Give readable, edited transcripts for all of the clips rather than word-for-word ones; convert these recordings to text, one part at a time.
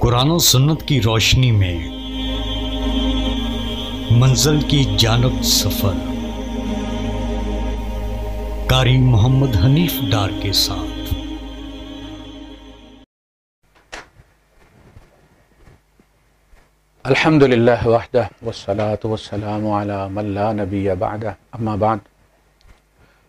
قرآن و سنت کی روشنی میں منزل کی جانب سفر، قاری محمد حنیف ڈار کے ساتھ۔ الحمد للہ وحدہ والصلاة والسلام علی من لا نبی بعدہ، اما بعد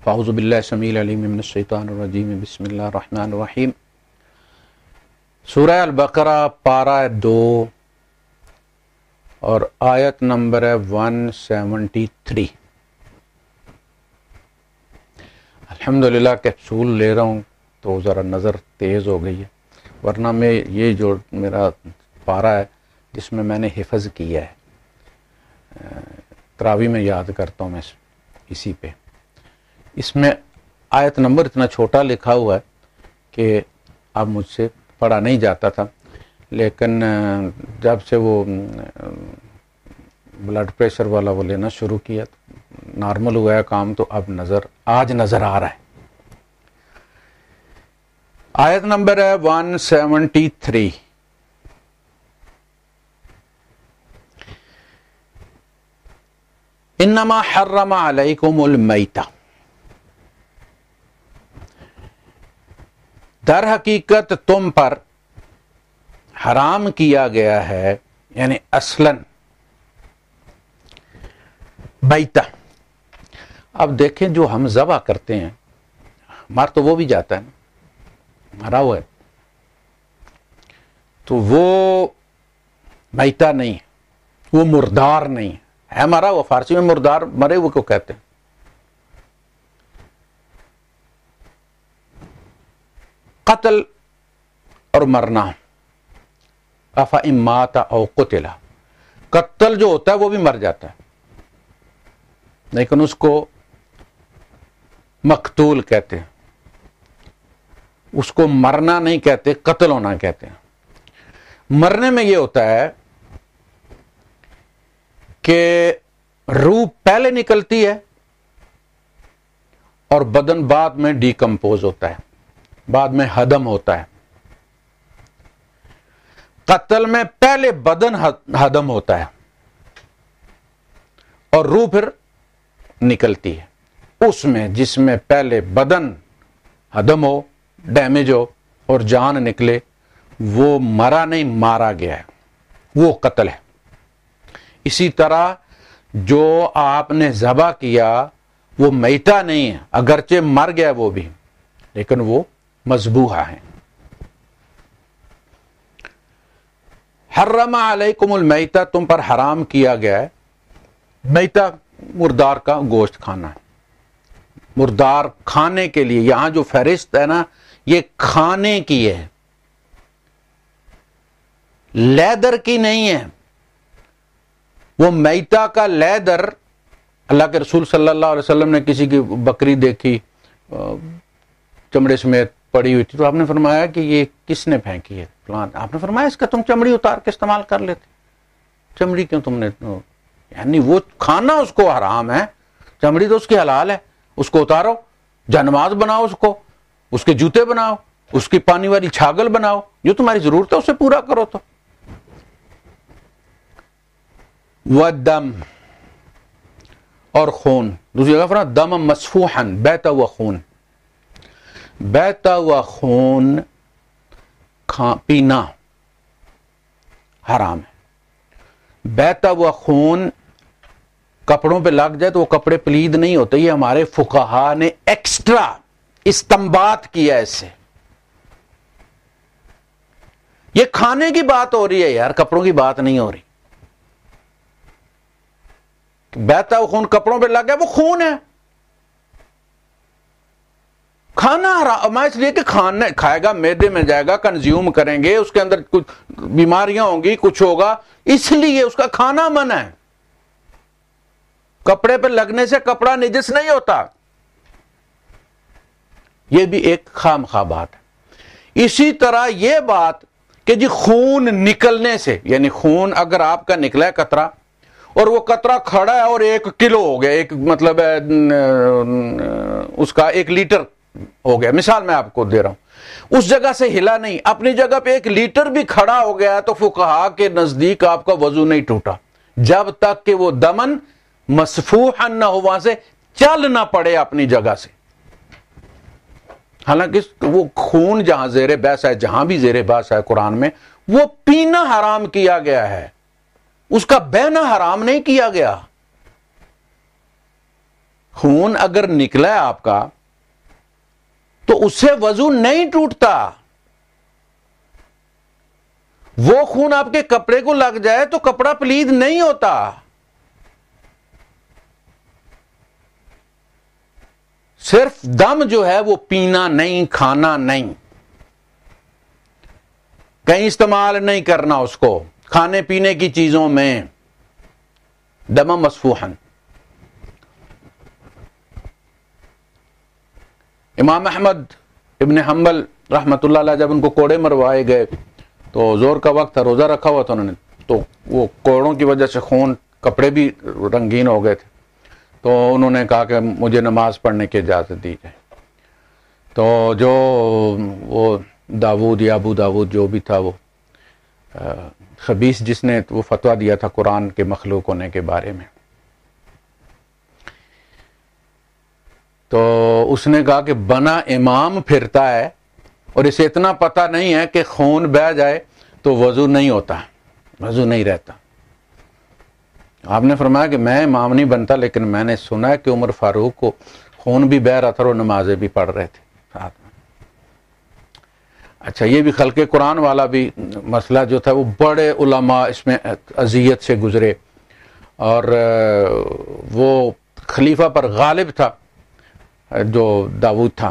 فاعوذ باللہ السمیع العلیم من الشیطان الرجیم، بسم اللہ الرحمن الرحیم۔ سورہ البقرہ پارہ 2 اور آیت نمبر 173۔ الحمدللہ کیپسول لے رہا ہوں تو ذرا نظر تیز ہو گئی ہے، ورنہ میں یہ جو میرا پارہ ہے جس میں نے حفظ کیا ہے، تراویح میں یاد کرتا ہوں میں اسی پہ، اس میں آیت نمبر اتنا چھوٹا لکھا ہوا ہے کہ اب مجھ سے پڑھا نہیں جاتا تھا، لیکن جب سے وہ بلڈ پریشر والا وہ لینا شروع کیا نارمل ہوا ہے کام، تو اب آج نظر آ رہا ہے۔ آیت نمبر ہے 173۔ انما حرم علیکم المیتہ، در حقیقت تم پر حرام کیا گیا ہے، یعنی اصلاً میتہ۔ اب دیکھیں جو ہم ذبح کرتے ہیں، مر تو وہ بھی جاتا ہے نا، مرا ہوا ہے، تو وہ میتہ نہیں ہے، وہ مردار نہیں ہے مرا ہوا۔ فارسی میں مردار مرے ہوئے کو کہتے ہیں۔ قتل اور مرنا، افإن مات او قتل، قتل جو ہوتا ہے وہ بھی مر جاتا ہے، لیکن اس کو مقتول کہتے ہیں، اس کو مرنا نہیں کہتے، قتل ہونا کہتے ہیں۔ مرنے میں یہ ہوتا ہے کہ روح پہلے نکلتی ہے اور بدن بعد میں ڈیکمپوز ہوتا ہے، بعد میں ہدم ہوتا ہے۔ قتل میں پہلے بدن ہدم ہوتا ہے اور روح پھر نکلتی ہے۔ اس میں جس میں پہلے بدن ہدم ہو، ڈیمیج ہو اور جان نکلے، وہ مرا نہیں، مارا گیا ہے، وہ قتل ہے۔ اسی طرح جو آپ نے ذبح کیا وہ میتہ نہیں ہے، اگرچہ مر گیا وہ بھی، لیکن وہ مذبوحہ ہیں۔ حرم علیکم المیتہ، تم پر حرام کیا گیا ہے۔ میتہ مردار کا گوشت کھانا ہے۔ مردار کھانے کے لیے یہاں جو فہرست ہے نا، یہ کھانے کی ہے، لیدر کی نہیں ہے۔ وہ میتہ کا لیدر، اللہ کے رسول صلی اللہ علیہ وسلم نے کسی کی بکری دیکھی چمڑے سمیت پڑی ہوئی تھی، تو آپ نے فرمایا کہ یہ کس نے پھینکی ہے؟ فلان۔ آپ نے فرمایا اس کا تم چمڑی اتار کے استعمال کر لیتے، چمڑی کیوں تم نے؟ یعنی وہ کھانا اس کو حرام ہے، چمڑی تو اس کی حلال ہے، اس کو اتارو، جانماز بناؤ، اس کے جوتے بناؤ، اس کی پانی والی چھاگل بناؤ، جو تمہاری ضرورت ہے اسے پورا کرو۔ تو والدم، اور خون، دوسری جگہ فرمایا دم مسفوحا، بہتا ہوا خون۔ بہتا ہوا خون پینا حرام ہے۔ بہتا ہوا خون کپڑوں پہ لگ جائے تو وہ کپڑے پلید نہیں ہوتے، یہ ہمارے فقہا نے ایکسٹرا استنباط کیا ہے اس سے۔ یہ کھانے کی بات ہو رہی ہے یار، کپڑوں کی بات نہیں ہو رہی۔ بہتا ہوا خون کپڑوں پہ لگ گیا، وہ خون ہے، کھانا حرام اس لیے کہ کھانا کھائے گا، معدے میں جائے گا، کنزیوم کریں گے، اس کے اندر کچھ بیماریاں ہوں گی، کچھ ہوگا، اس لیے اس کا کھانا منع ہے۔ کپڑے پہ لگنے سے کپڑا نجس نہیں ہوتا، یہ بھی ایک خامخواہ بات ہے۔ اسی طرح یہ بات کہ جی خون نکلنے سے، یعنی خون اگر آپ کا نکلا ہے قطرہ اور وہ قطرہ کھڑا ہے اور 1 کلو ہو گیا، ایک مطلب ہے اس کا 1 لیٹر ہو گیا، مثال میں آپ کو دے رہا ہوں، اس جگہ سے ہلا نہیں, اپنی جگہ پہ 1 لیٹر بھی کھڑا ہو گیا تو فقہا کے نزدیک آپ کا وضو نہیں ٹوٹا, جب تک کہ وہ دمن مسفوحا نہ ہو, وہاں سے چل نہ پڑے اپنی جگہ سے. حالانکہ وہ خون جہاں زیر بحث ہے, جہاں بھی زیر بحث ہے قرآن میں, وہ پینا حرام کیا گیا ہے, اس کا بہنا حرام نہیں کیا گیا. خون اگر نکلا ہے آپ کا تو اس سے وضو نہیں ٹوٹتا. وہ خون آپ کے کپڑے کو لگ جائے تو کپڑا پلید نہیں ہوتا. صرف دم جو ہے وہ پینا نہیں, کھانا نہیں, کہیں استعمال نہیں کرنا اس کو کھانے پینے کی چیزوں میں. دم مسفوحا. امام احمد ابن حنبل رحمت اللہ علیہ جب ان کو کوڑے مروائے گئے تو زور کا وقت تھا, روزہ رکھا ہوا تھا انہوں نے, تو وہ کوڑوں کی وجہ سے خون, کپڑے بھی رنگین ہو گئے تھے, تو انہوں نے کہا کہ مجھے نماز پڑھنے کی اجازت دی جائے. تو جو وہ داود یا ابو داود جو بھی تھا, وہ خبیث جس نے وہ فتویٰ دیا تھا قرآن کے مخلوق ہونے کے بارے میں, تو اس نے کہا کہ بنا امام پھرتا ہے اور اسے اتنا پتہ نہیں ہے کہ خون بہہ جائے تو وضو نہیں ہوتا, وضو نہیں رہتا. آپ نے فرمایا کہ میں امام نہیں بنتا, لیکن میں نے سنا ہے کہ عمر فاروق کو خون بھی بہہ رہا تھا اور نمازیں بھی پڑھ رہے تھے ساتھ میں. اچھا, یہ بھی خلق قرآن والا بھی مسئلہ جو تھا, وہ بڑے علماء اس میں اذیت سے گزرے, اور وہ خلیفہ پر غالب تھا جو داؤد تھا.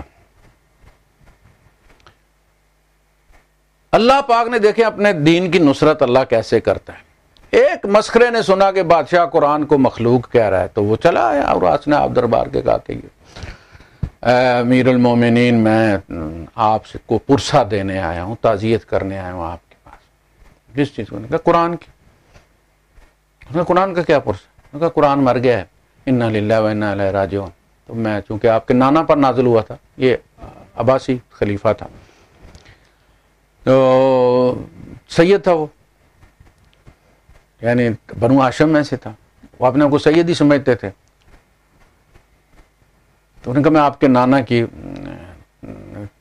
اللہ پاک نے دیکھیں اپنے دین کی نصرت اللہ کیسے کرتا ہے. ایک مسخرے نے سنا کہ بادشاہ قرآن کو مخلوق کہہ رہا ہے, تو وہ چلا آیا اور آج نے آپ دربار کے کہا کہ امیر المومنین, میں آپ سے کو پرسہ دینے آیا ہوں, تعزیت کرنے آیا ہوں آپ کے پاس. کس چیز کو؟ کہا قرآن کی. اس نے قرآن کا کیا پرسہ؟ کہا قرآن مر گیا ہے, انا للہ و انا الیہ راجعون. تو میں چونکہ آپ کے نانا پر نازل ہوا تھا, یہ عباسی خلیفہ تھا, تو سید تھا وہ, یعنی بنو ہاشم میں سے تھا, وہ اپنے کو سید ہی سمجھتے تھے. تو انہوں نے کہا میں آپ کے نانا کی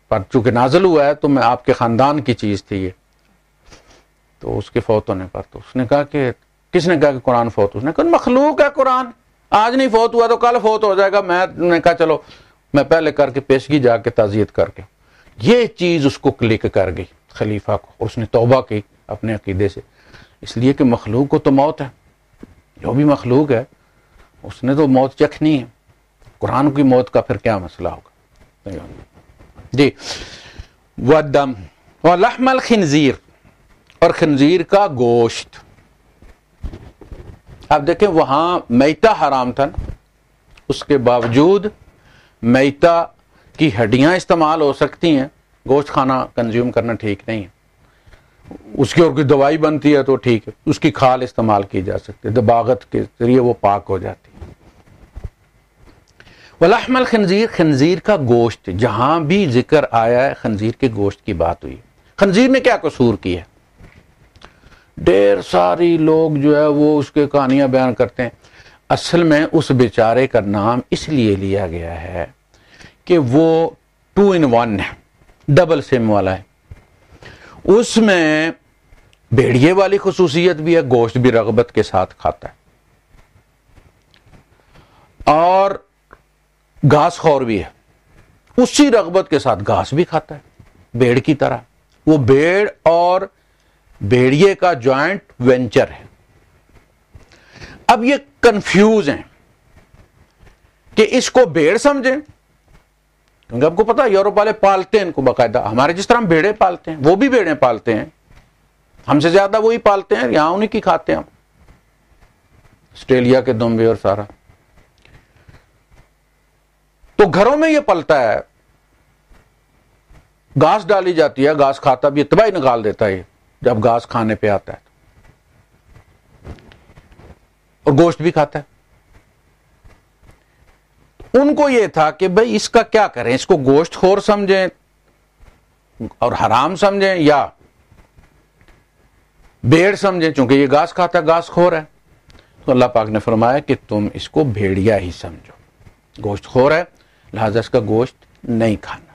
پر چونکہ نازل ہوا ہے تو میں آپ کے خاندان کی چیز تھی یہ, تو اس کے فوت ہونے پر تو اس نے کہا کہ کس نے کہا کہ قرآن فوت؟ اس نے کہا مخلوق ہے قرآن, آج نہیں فوت ہوا تو کل فوت ہو جائے گا. میں نے کہا چلو میں پہلے کر کے پیشگی جا کے تعزیت کر کے. یہ چیز اس کو کلک کر گئی خلیفہ کو, اور اس نے توبہ کی اپنے عقیدے سے, اس لیے کہ مخلوق کو تو موت ہے, جو بھی مخلوق ہے اس نے تو موت چکھنی ہے, قرآن کی موت کا پھر کیا مسئلہ ہوگا. جی, والدم ولحم الخنزیر, اور خنزیر کا گوشت. آپ دیکھیں وہاں میتہ حرام تھا, اس کے باوجود میتہ کی ہڈیاں استعمال ہو سکتی ہیں, گوشت کھانا کنزیوم کرنا ٹھیک نہیں ہے. اس کی اور کوئی دوائی بنتی ہے تو ٹھیک ہے, اس کی کھال استعمال کی جا سکتی ہے, دباغت کے ذریعے وہ پاک ہو جاتی ہے. ولحم الخنزیر, خنزیر کا گوشت, جہاں بھی ذکر آیا ہے خنزیر کے گوشت کی بات ہوئی. خنزیر نے کیا قصور کی ہے؟ ڈھیر ساری لوگ جو ہے وہ اس کے کہانیاں بیان کرتے ہیں. اصل میں اس بیچارے کا نام اس لیے لیا گیا ہے کہ وہ 2 in 1 ہے, ڈبل سم والا ہے. اس میں بھیڑیے والی خصوصیت بھی ہے, گوشت بھی رغبت کے ساتھ کھاتا ہے, اور گھاس خور بھی ہے, اسی رغبت کے ساتھ گھاس بھی کھاتا ہے بھیڑ کی طرح. وہ بھیڑ اور بھیڑیے کا جوائنٹ وینچر ہے. اب یہ کنفیوز ہیں کہ اس کو بھیڑ سمجھیں, کیونکہ آپ کو پتا یورپ والے پالتے ہیں ان کو باقاعدہ, ہمارے جس طرح ہم بھیڑیں پالتے ہیں وہ بھی بھیڑیں پالتے ہیں, ہم سے زیادہ وہی پالتے ہیں, یہاں انہیں کی کھاتے ہیں ہم, آسٹریلیا کے دمبے اور سارا. تو گھروں میں یہ پلتا ہے, گھاس ڈالی جاتی ہے, گھاس کھاتا بھی, تباہی نکال دیتا ہے جب گھاس کھانے پہ آتا ہے, اور گوشت بھی کھاتا ہے. ان کو یہ تھا کہ بھئی اس کا کیا کریں, اس کو گوشت خور سمجھیں, اور حرام سمجھیں یا بھیڑ سمجھیں، چونکہ یہ گھاس کھاتا ہے، گھاس خور ہے، تو اللہ پاک نے فرمایا کہ تم اس کو بھیڑیا ہی سمجھو، گوشت خور ہے لہذا اس کا گوشت نہیں کھانا۔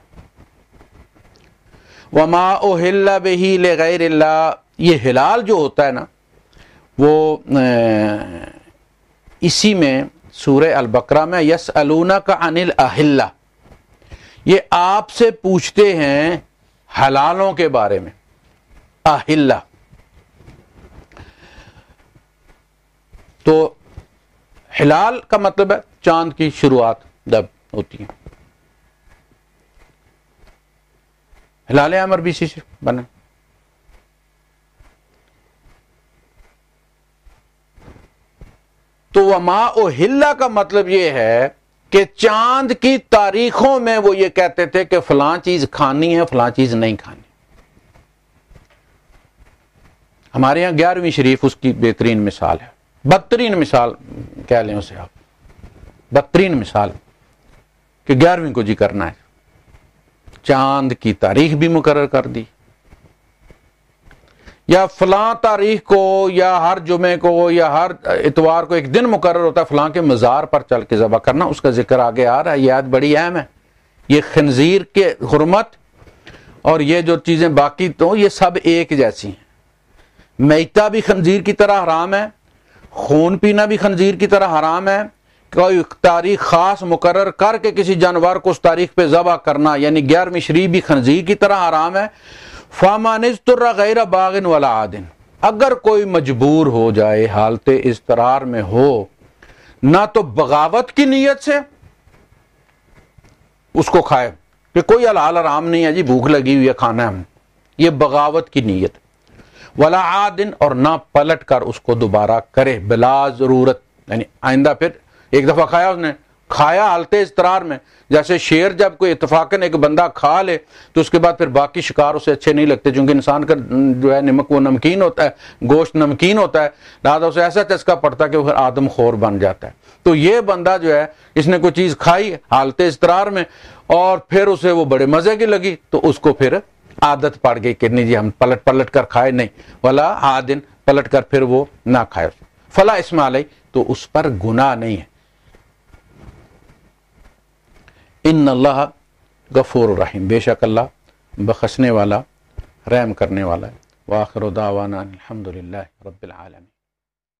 وما اہل بہ لغیر اللہ، یہ ہلال جو ہوتا ہے نا وہ اسی میں سورہ البقرہ میں یسألونک عن الاہلہ، یہ آپ سے پوچھتے ہیں حلالوں کے بارے میں، اہلہ تو حلال کا مطلب ہے چاند کی شروعات جب ہوتی ہے، ہلال امر بھی اسی سے بنا۔ تو وما اہل کا مطلب یہ ہے کہ چاند کی تاریخوں میں وہ یہ کہتے تھے کہ فلاں چیز کھانی ہے، فلاں چیز نہیں کھانی۔ ہمارے یہاں 11ویں شریف اس کی بہترین مثال ہے، بدترین مثال کہہ لیں اسے آپ، بدترین مثال کہ 11ویں کو جی کرنا ہے، چاند کی تاریخ بھی مقرر کر دی، یا فلاں تاریخ کو یا ہر جمعے کو یا ہر اتوار کو ایک دن مقرر ہوتا ہے فلاں کے مزار پر چل کے ذبح کرنا، اس کا ذکر آگے آ رہا ہے، یہ آیت بڑی اہم ہے۔ یہ خنزیر کے حرمت اور یہ جو چیزیں باقی تو یہ سب ایک جیسی ہیں۔ میتہ بھی خنزیر کی طرح حرام ہے، خون پینا بھی خنزیر کی طرح حرام ہے، کوئی تاریخ خاص مقرر کر کے کسی جانور کو اس تاریخ پہ ذبح کرنا یعنی 11ویں شریف بھی خنزیر کی طرح حرام ہے۔ فَمَنِ اضْطُرَّ غَيْرَ بَاغٍ وَلَا عَادٍ، اگر کوئی مجبور ہو جائے، حالت اضطرار میں ہو، نہ تو بغاوت کی نیت سے اس کو کھائے کہ کوئی حلال حرام نہیں ہے جی، بھوک لگی ہوئی ہے کھانا ہے ہم، یہ بغاوت کی نیت، ولا عادن، اور نہ پلٹ کر اس کو دوبارہ کرے بلا ضرورت، یعنی آئندہ پھر ایک دفعہ کھایا اس نے، کھایا حالت اضطرار میں، جیسے شیر جب کوئی اتفاقاً ایک بندہ کھا لے تو اس کے بعد پھر باقی شکار اسے اچھے نہیں لگتے، چونکہ انسان کا جو ہے نمک وہ نمکین ہوتا ہے، گوشت نمکین ہوتا ہے، لہٰذا اسے ایسا چسکا پڑتا ہے کہ وہ آدم خور بن جاتا ہے۔ تو یہ بندہ جو ہے اس نے کوئی چیز کھائی حالت اضطرار میں اور پھر اسے وہ بڑے مزے کی لگی تو اس کو پھر عادت پڑ گئی کہ نہیں جی ہم پلٹ کر کھائے، نہیں، ولا عادن، پلٹ کر پھر وہ نہ کھائے، فلا اسم علیہ، تو اس پر گناہ نہیں ہے۔ ان اللہ غفور رحیم، بے شک اللہ بخشنے والا رحم کرنے والا ہے۔ وآخر دعوانا الحمدللہ رب العالمین۔